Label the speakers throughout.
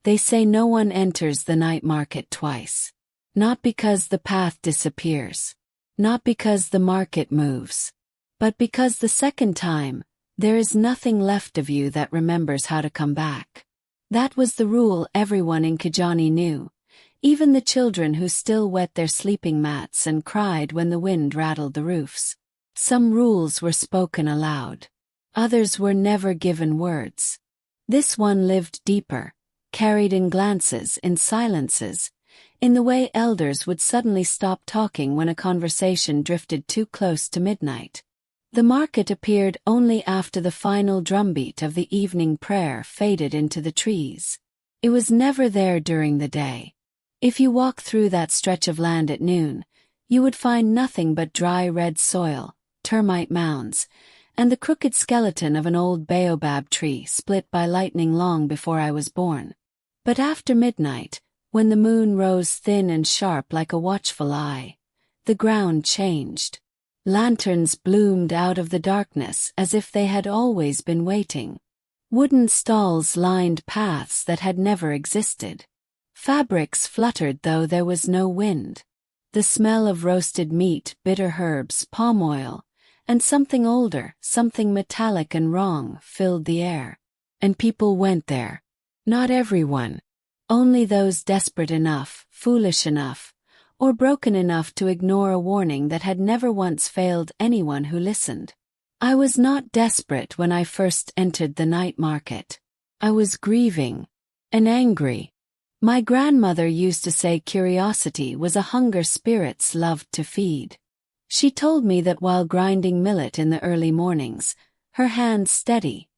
Speaker 1: They say no one enters the night market twice. Not because the path disappears. Not because the market moves. But because the second time, there is nothing left of you that remembers how to come back. That was the rule everyone in Kijani knew, even the children who still wet their sleeping mats and cried when the wind rattled the roofs. Some rules were spoken aloud. Others were never given words. This one lived deeper, carried in glances, in silences, in the way elders would suddenly stop talking when a conversation drifted too close to midnight. The market appeared only after the final drumbeat of the evening prayer faded into the trees. It was never there during the day. If you walked through that stretch of land at noon, you would find nothing but dry red soil, termite mounds, and the crooked skeleton of an old baobab tree split by lightning long before I was born. But after midnight, when the moon rose thin and sharp like a watchful eye, the ground changed. Lanterns bloomed out of the darkness as if they had always been waiting. Wooden stalls lined paths that had never existed. Fabrics fluttered though there was no wind. The smell of roasted meat, bitter herbs, palm oil, and something older, something metallic and wrong, filled the air. And people went there. Not everyone. Only those desperate enough, foolish enough, or broken enough to ignore a warning that had never once failed anyone who listened. I was not desperate when I first entered the night market. I was grieving and angry. My grandmother used to say curiosity was a hunger spirits loved to feed. She told me that while grinding millet in the early mornings, her hands steady,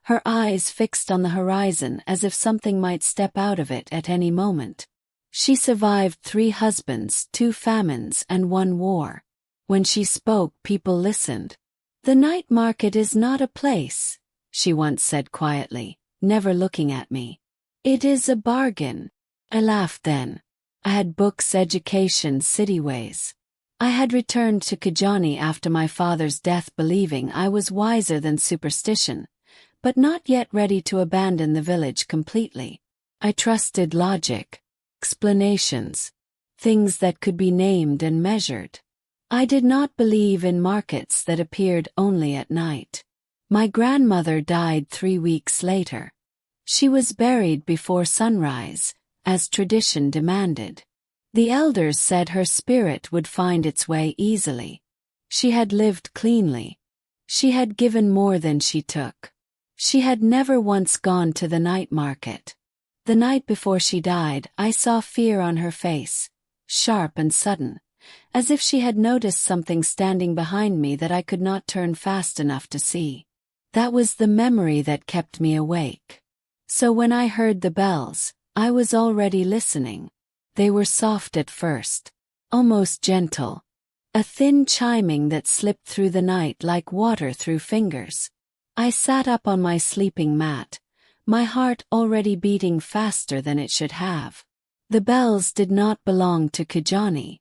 Speaker 1: her eyes fixed on the horizon as if something might step out of it at any moment. She survived 3 husbands, 2 famines, and 1 war. When she spoke, people listened. "The night market is not a place," she once said quietly, never looking at me. "It is a bargain." I laughed then. I had books, education, city ways. I had returned to Kijani after my father's death believing I was wiser than superstition, but not yet ready to abandon the village completely. I trusted logic. Explanations. Things that could be named and measured. I did not believe in markets that appeared only at night. My grandmother died 3 weeks later. She was buried before sunrise, as tradition demanded. The elders said her spirit would find its way easily. She had lived cleanly. She had given more than she took. She had never once gone to the night market. The night before she died, I saw fear on her face, sharp and sudden, as if she had noticed something standing behind me that I could not turn fast enough to see. That was the memory that kept me awake. So when I heard the bells, I was already listening. They were soft at first, almost gentle. A thin chiming that slipped through the night like water through fingers. I sat up on my sleeping mat, my heart already beating faster than it should have. The bells did not belong to Kijani.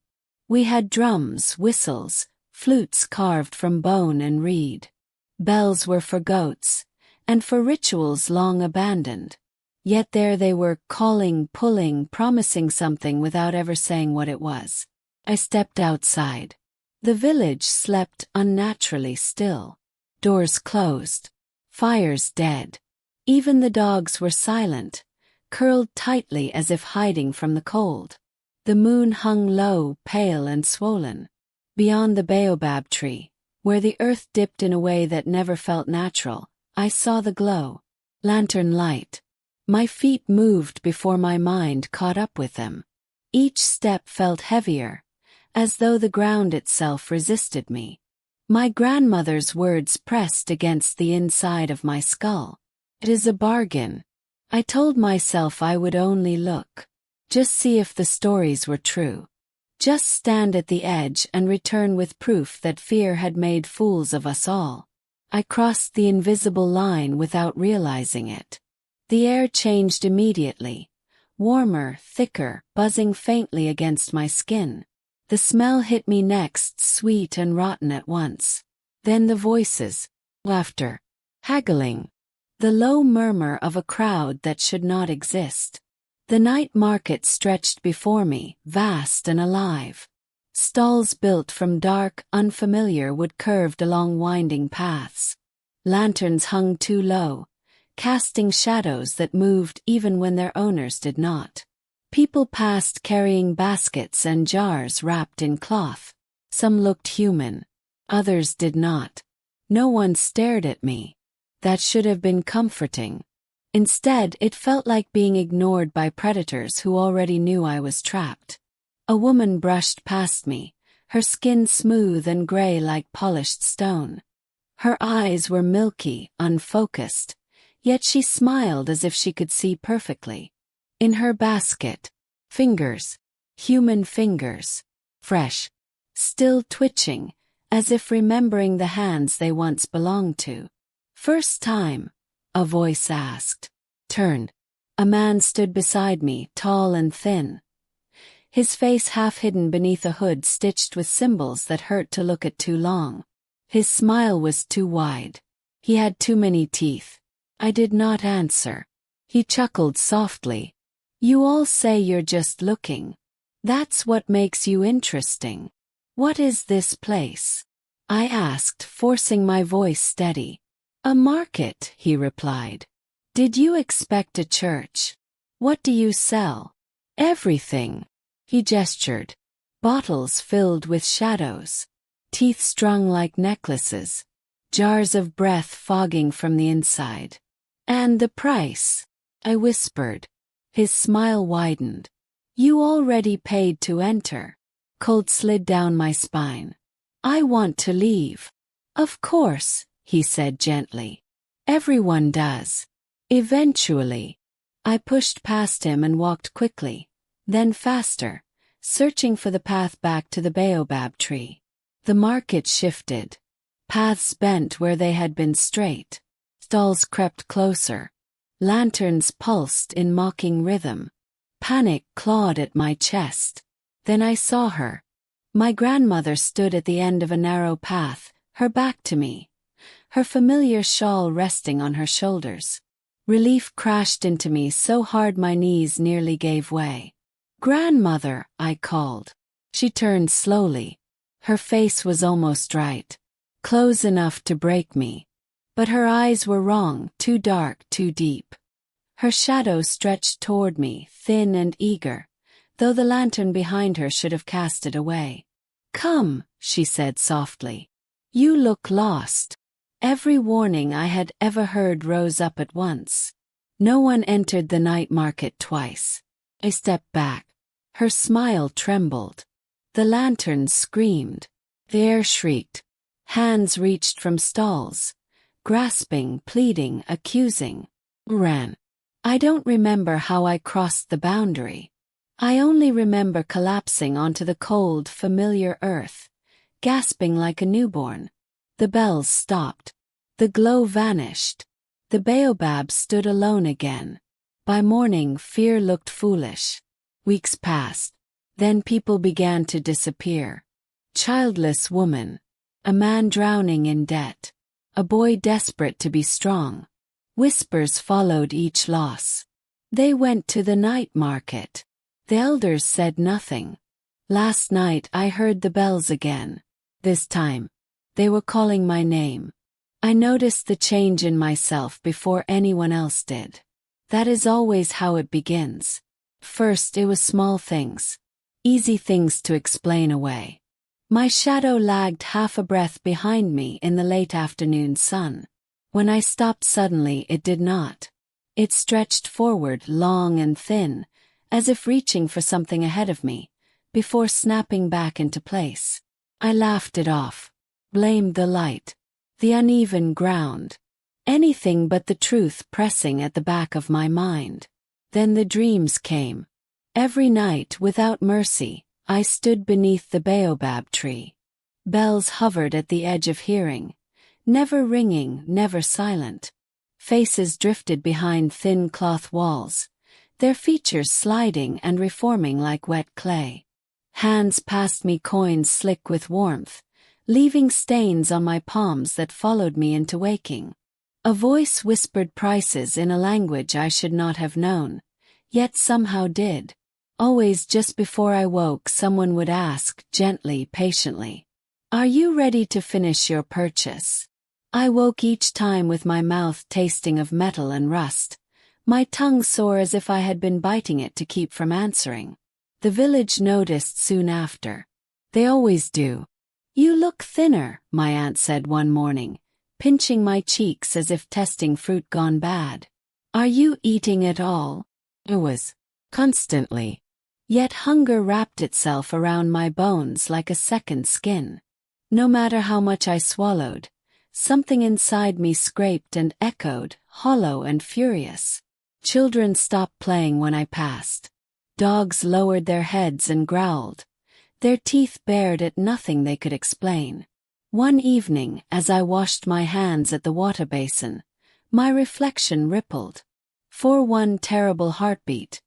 Speaker 1: We had drums, whistles, flutes carved from bone and reed. Bells were for goats, and for rituals long abandoned. Yet there they were, calling, pulling, promising something without ever saying what it was. I stepped outside. The village slept unnaturally still. Doors closed. Fires dead. Even the dogs were silent, curled tightly as if hiding from the cold. The moon hung low, pale and swollen. Beyond the baobab tree, where the earth dipped in a way that never felt natural, I saw the glow. Lantern light. My feet moved before my mind caught up with them. Each step felt heavier, as though the ground itself resisted me. My grandmother's words pressed against the inside of my skull. "It is a bargain." I told myself I would only look. Just see if the stories were true. Just stand at the edge and return with proof that fear had made fools of us all. I crossed the invisible line without realizing it. The air changed immediately. Warmer, thicker, buzzing faintly against my skin. The smell hit me next, sweet and rotten at once. Then the voices. Laughter. Haggling. The low murmur of a crowd that should not exist. The night market stretched before me, vast and alive. Stalls built from dark, unfamiliar wood curved along winding paths. Lanterns hung too low, casting shadows that moved even when their owners did not. People passed carrying baskets and jars wrapped in cloth. Some looked human. Others did not. No one stared at me. That should have been comforting. Instead, it felt like being ignored by predators who already knew I was trapped. A woman brushed past me, her skin smooth and gray like polished stone. Her eyes were milky, unfocused, yet she smiled as if she could see perfectly. In her basket, fingers, human fingers, fresh, still twitching, as if remembering the hands they once belonged to. "First time?" a voice asked. Turned. A man stood beside me, tall and thin. His face half hidden beneath a hood stitched with symbols that hurt to look at too long. His smile was too wide. He had too many teeth. I did not answer. He chuckled softly. "You all say you're just looking. That's what makes you interesting. What is this place?" I asked, forcing my voice steady. "A market," he replied. "Did you expect a church? What do you sell?" "Everything." He gestured. Bottles filled with shadows. Teeth strung like necklaces. Jars of breath fogging from the inside. "And the price?" I whispered. His smile widened. "You already paid to enter." Cold slid down my spine. "I want to leave." "Of course," he said gently. "Everyone does. Eventually." I pushed past him and walked quickly, then faster, searching for the path back to the baobab tree. The market shifted. Paths bent where they had been straight. Stalls crept closer. Lanterns pulsed in mocking rhythm. Panic clawed at my chest. Then I saw her. My grandmother stood at the end of a narrow path, her back to me, her familiar shawl resting on her shoulders. Relief crashed into me so hard my knees nearly gave way. "Grandmother," I called. She turned slowly. Her face was almost right, close enough to break me. But her eyes were wrong, too dark, too deep. Her shadow stretched toward me, thin and eager, though the lantern behind her should have cast it away. "Come," she said softly. "You look lost." Every warning I had ever heard rose up at once. No one entered the night market twice. I stepped back. Her smile trembled. The lantern screamed. The air shrieked. Hands reached from stalls, grasping, pleading, accusing. Ran. I don't remember how I crossed the boundary. I only remember collapsing onto the cold, familiar earth, gasping like a newborn. The bells stopped. The glow vanished. The baobab stood alone again. By morning, fear looked foolish. Weeks passed. Then people began to disappear. Childless woman. A man drowning in debt. A boy desperate to be strong. Whispers followed each loss. They went to the night market. The elders said nothing. Last night I heard the bells again. This time, they were calling my name. I noticed the change in myself before anyone else did. That is always how it begins. First it was small things. Easy things to explain away. My shadow lagged half a breath behind me in the late afternoon sun. When I stopped suddenly it did not. It stretched forward, long and thin, as if reaching for something ahead of me, before snapping back into place. I laughed it off. Blamed the light. The uneven ground. Anything but the truth pressing at the back of my mind. Then the dreams came. Every night, without mercy, I stood beneath the baobab tree. Bells hovered at the edge of hearing. Never ringing, never silent. Faces drifted behind thin cloth walls, their features sliding and reforming like wet clay. Hands passed me coins slick with warmth, leaving stains on my palms that followed me into waking. A voice whispered prices in a language I should not have known, yet somehow did. Always just before I woke, someone would ask, gently, patiently, "Are you ready to finish your purchase?" I woke each time with my mouth tasting of metal and rust, my tongue sore as if I had been biting it to keep from answering. The village noticed soon after. They always do. "You look thinner," my aunt said one morning, pinching my cheeks as if testing fruit gone bad. "Are you eating at all?" It was constantly. Yet hunger wrapped itself around my bones like a second skin. No matter how much I swallowed, something inside me scraped and echoed, hollow and furious. Children stopped playing when I passed. Dogs lowered their heads and growled, their teeth bared at nothing they could explain. One evening, as I washed my hands at the water basin, my reflection rippled. For one terrible heartbeat,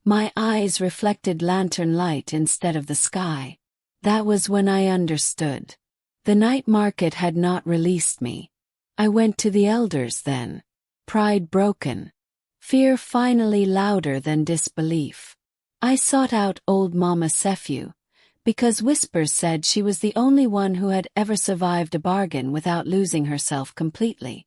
Speaker 1: my eyes reflected lantern light instead of the sky. That was when I understood. The night market had not released me. I went to the elders then. Pride broken. Fear finally louder than disbelief. I sought out old Mama Sephew, because whispers said she was the only one who had ever survived a bargain without losing herself completely.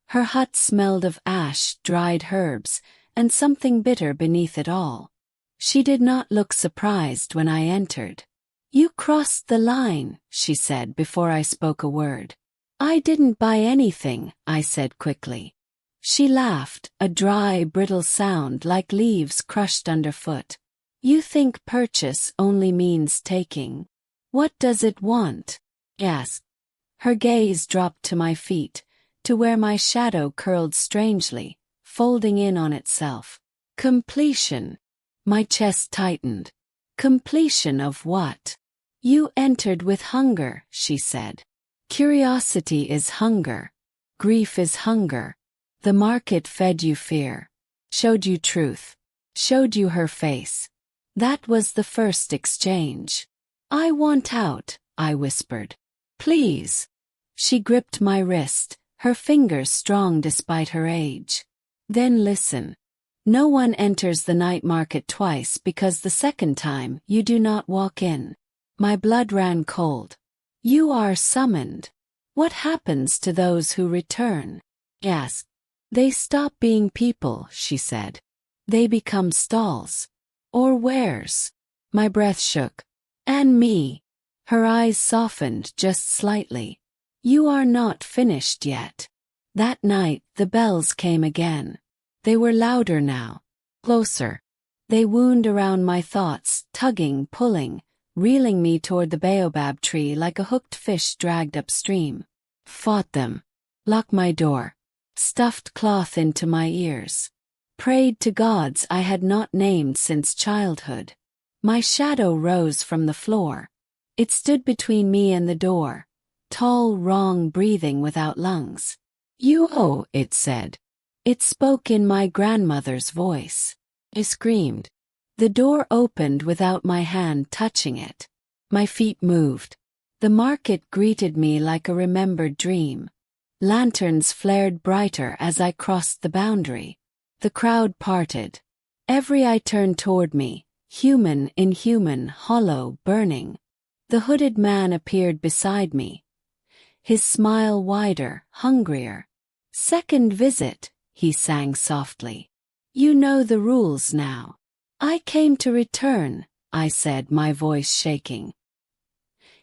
Speaker 1: Her hut smelled of ash, dried herbs, and something bitter beneath it all. She did not look surprised when I entered. "You crossed the line," she said before I spoke a word. "I didn't buy anything," I said quickly. She laughed, a dry, brittle sound like leaves crushed underfoot. "You think purchase only means taking. What does it want?" I asked. Her gaze dropped to my feet, to where my shadow curled strangely, folding in on itself. "Completion." My chest tightened. "Completion of what?" "You entered with hunger," she said. "Curiosity is hunger. Grief is hunger. The market fed you fear. Showed you truth. Showed you her face. That was the first exchange." "I want out," I whispered. "Please." She gripped my wrist, her fingers strong despite her age. "Then listen. No one enters the night market twice because the second time you do not walk in." My blood ran cold. "You are summoned. What happens to those who return?" I asked. "They stop being people," she said. "They become stalls. Or wares." My breath shook. "And me." Her eyes softened just slightly. "You are not finished yet." That night, the bells came again. They were louder now. Closer. They wound around my thoughts, tugging, pulling, reeling me toward the baobab tree like a hooked fish dragged upstream. Fought them. Locked my door. Stuffed cloth into my ears. Prayed to gods I had not named since childhood. My shadow rose from the floor. It stood between me and the door, tall, wrong, breathing without lungs. "You owe," it said. It spoke in my grandmother's voice. I screamed. The door opened without my hand touching it. My feet moved. The market greeted me like a remembered dream. Lanterns flared brighter as I crossed the boundary. The crowd parted. Every eye turned toward me, human, inhuman, hollow, burning. The hooded man appeared beside me. His smile wider, hungrier. "Second visit," he sang softly. "You know the rules now." "I came to return," I said, my voice shaking.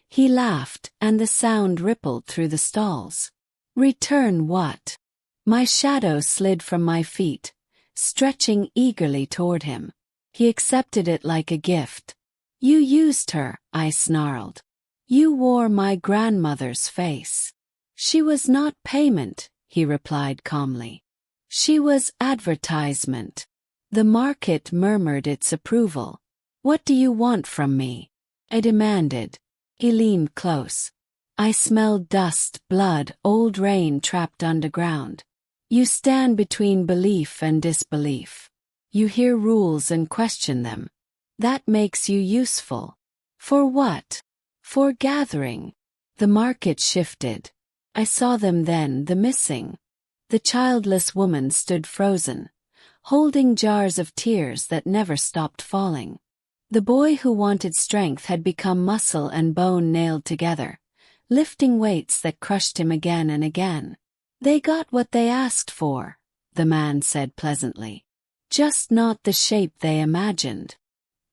Speaker 1: He laughed, and the sound rippled through the stalls. "Return what?" My shadow slid from my feet, stretching eagerly toward him. He accepted it like a gift. "You used her," I snarled. "You wore my grandmother's face." "She was not payment," he replied calmly. "She was advertisement." The market murmured its approval. "What do you want from me?" I demanded. He leaned close. I smelled dust, blood, old rain trapped underground. "You stand between belief and disbelief. You hear rules and question them. That makes you useful." "For what?" "For gathering." The market shifted. I saw them then, the missing. The childless woman stood frozen, holding jars of tears that never stopped falling. The boy who wanted strength had become muscle and bone nailed together, lifting weights that crushed him again and again. "They got what they asked for," the man said pleasantly. "Just not the shape they imagined."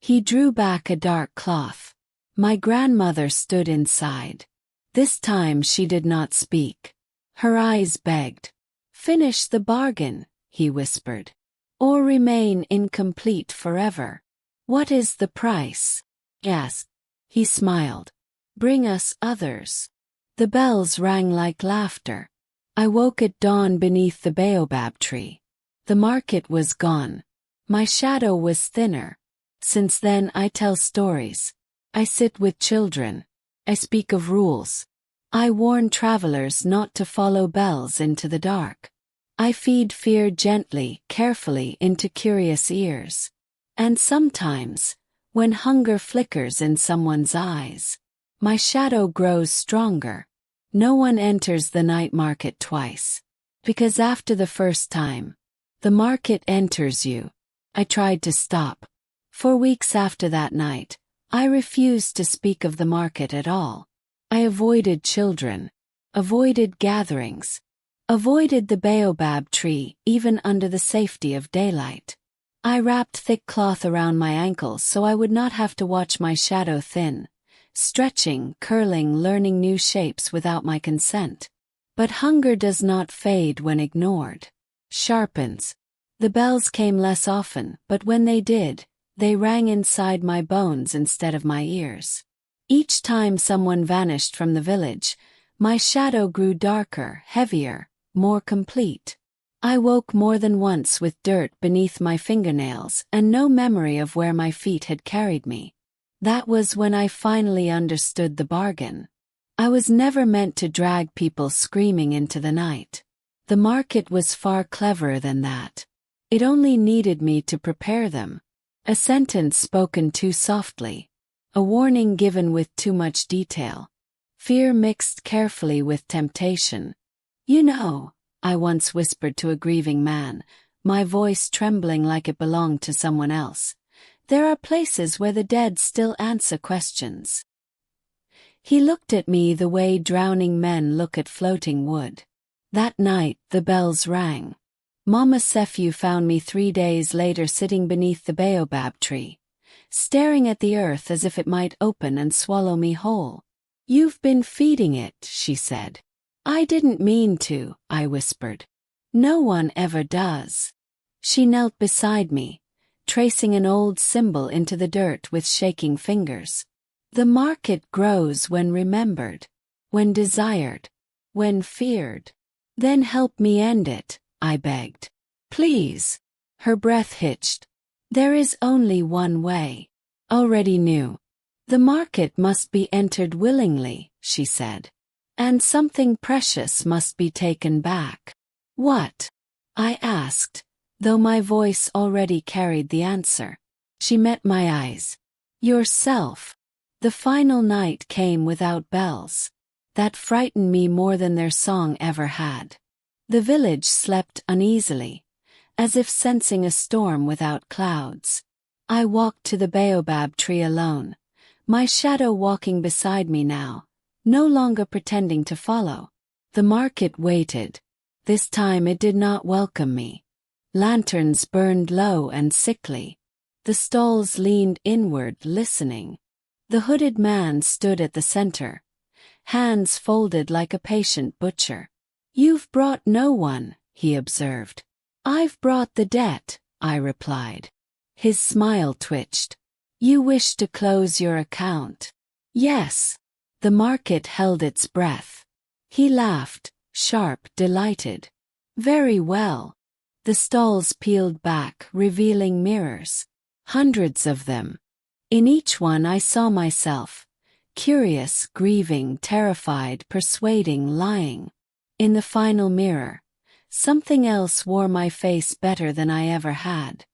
Speaker 1: He drew back a dark cloth. My grandmother stood inside. This time she did not speak. Her eyes begged. "Finish the bargain," he whispered, "or remain incomplete forever." "What is the price?" I asked. He smiled. "Bring us others." The bells rang like laughter. I woke at dawn beneath the baobab tree. The market was gone. My shadow was thinner. Since then I tell stories. I sit with children. I speak of rules. I warn travelers not to follow bells into the dark. I feed fear gently, carefully into curious ears. And sometimes, when hunger flickers in someone's eyes, my shadow grows stronger. No one enters the night market twice. Because after the first time, the market enters you. I tried to stop. For weeks after that night, I refused to speak of the market at all. I avoided children, avoided gatherings, avoided the baobab tree even under the safety of daylight. I wrapped thick cloth around my ankles so I would not have to watch my shadow thin, stretching, curling, learning new shapes without my consent. But hunger does not fade when ignored. Sharpens. The bells came less often, but when they did, they rang inside my bones instead of my ears. Each time someone vanished from the village, my shadow grew darker, heavier, more complete. I woke more than once with dirt beneath my fingernails and no memory of where my feet had carried me. That was when I finally understood the bargain. I was never meant to drag people screaming into the night. The market was far cleverer than that. It only needed me to prepare them. A sentence spoken too softly. A warning given with too much detail. Fear mixed carefully with temptation. "You know," I once whispered to a grieving man, my voice trembling like it belonged to someone else, "there are places where the dead still answer questions." He looked at me the way drowning men look at floating wood. That night, the bells rang. Mama Sephew found me 3 days later sitting beneath the baobab tree, staring at the earth as if it might open and swallow me whole. "You've been feeding it," she said. "I didn't mean to," I whispered. "No one ever does." She knelt beside me, tracing an old symbol into the dirt with shaking fingers. "The market grows when remembered, when desired, when feared." "Then help me end it," I begged. "Please." Her breath hitched. "There is only one way." Already knew. "The market must be entered willingly," she said. "And something precious must be taken back." "What?" I asked, though my voice already carried the answer. She met my eyes. "Yourself." The final night came without bells. That frightened me more than their song ever had. The village slept uneasily, as if sensing a storm without clouds. I walked to the baobab tree alone, my shadow walking beside me now, no longer pretending to follow. The market waited. This time it did not welcome me. Lanterns burned low and sickly. The stalls leaned inward, listening. The hooded man stood at the center, hands folded like a patient butcher. "You've brought no one," he observed. "I've brought the debt," I replied. His smile twitched. "You wish to close your account?" "Yes." The market held its breath. He laughed, sharp, delighted. "Very well." The stalls peeled back, revealing mirrors. Hundreds of them. In each one I saw myself. Curious, grieving, terrified, persuading, lying. In the final mirror, something else wore my face better than I ever had.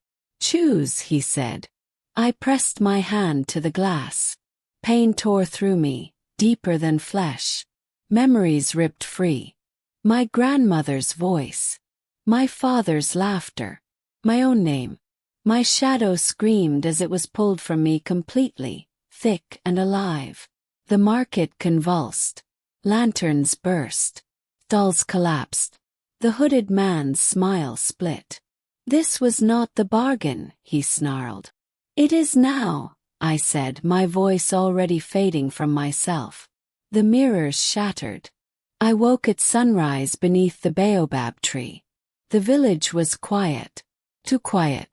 Speaker 1: "Choose," he said. I pressed my hand to the glass. Pain tore through me, deeper than flesh. Memories ripped free. My grandmother's voice. My father's laughter. My own name. My shadow screamed as it was pulled from me completely, thick and alive. The market convulsed. Lanterns burst. Stalls collapsed. The hooded man's smile split. "This was not the bargain," he snarled. "It is now," I said, my voice already fading from myself. The mirrors shattered. I woke at sunrise beneath the baobab tree. The village was quiet. Too quiet.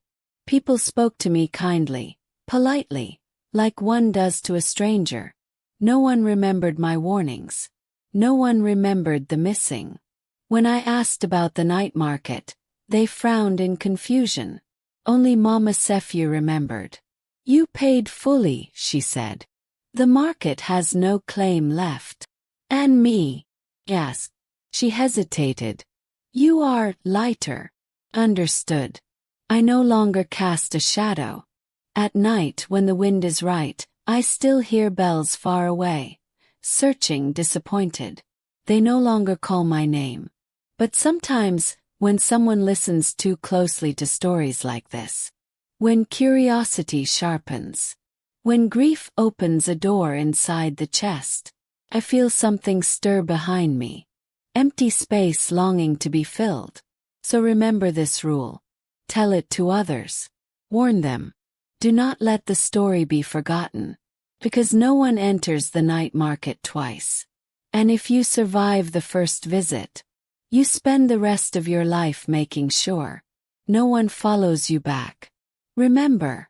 Speaker 1: People spoke to me kindly, politely, like one does to a stranger. No one remembered my warnings. No one remembered the missing. When I asked about the night market, they frowned in confusion. Only Mama Sefyu remembered. "You paid fully," she said. "The market has no claim left." "And me?" Yes. She hesitated. "You are lighter." Understood. I no longer cast a shadow. At night when the wind is right, I still hear bells far away, searching, disappointed. They no longer call my name. But sometimes, when someone listens too closely to stories like this, when curiosity sharpens, when grief opens a door inside the chest, I feel something stir behind me. Empty space longing to be filled. So remember this rule. Tell it to others. Warn them. Do not let the story be forgotten. Because no one enters the night market twice. And if you survive the first visit, you spend the rest of your life making sure no one follows you back. Remember,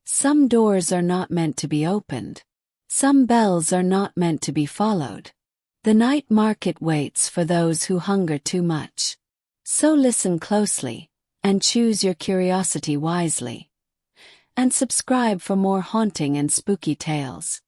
Speaker 1: some doors are not meant to be opened. Some bells are not meant to be followed. The night market waits for those who hunger too much. So listen closely, and choose your curiosity wisely. And subscribe for more haunting and spooky tales.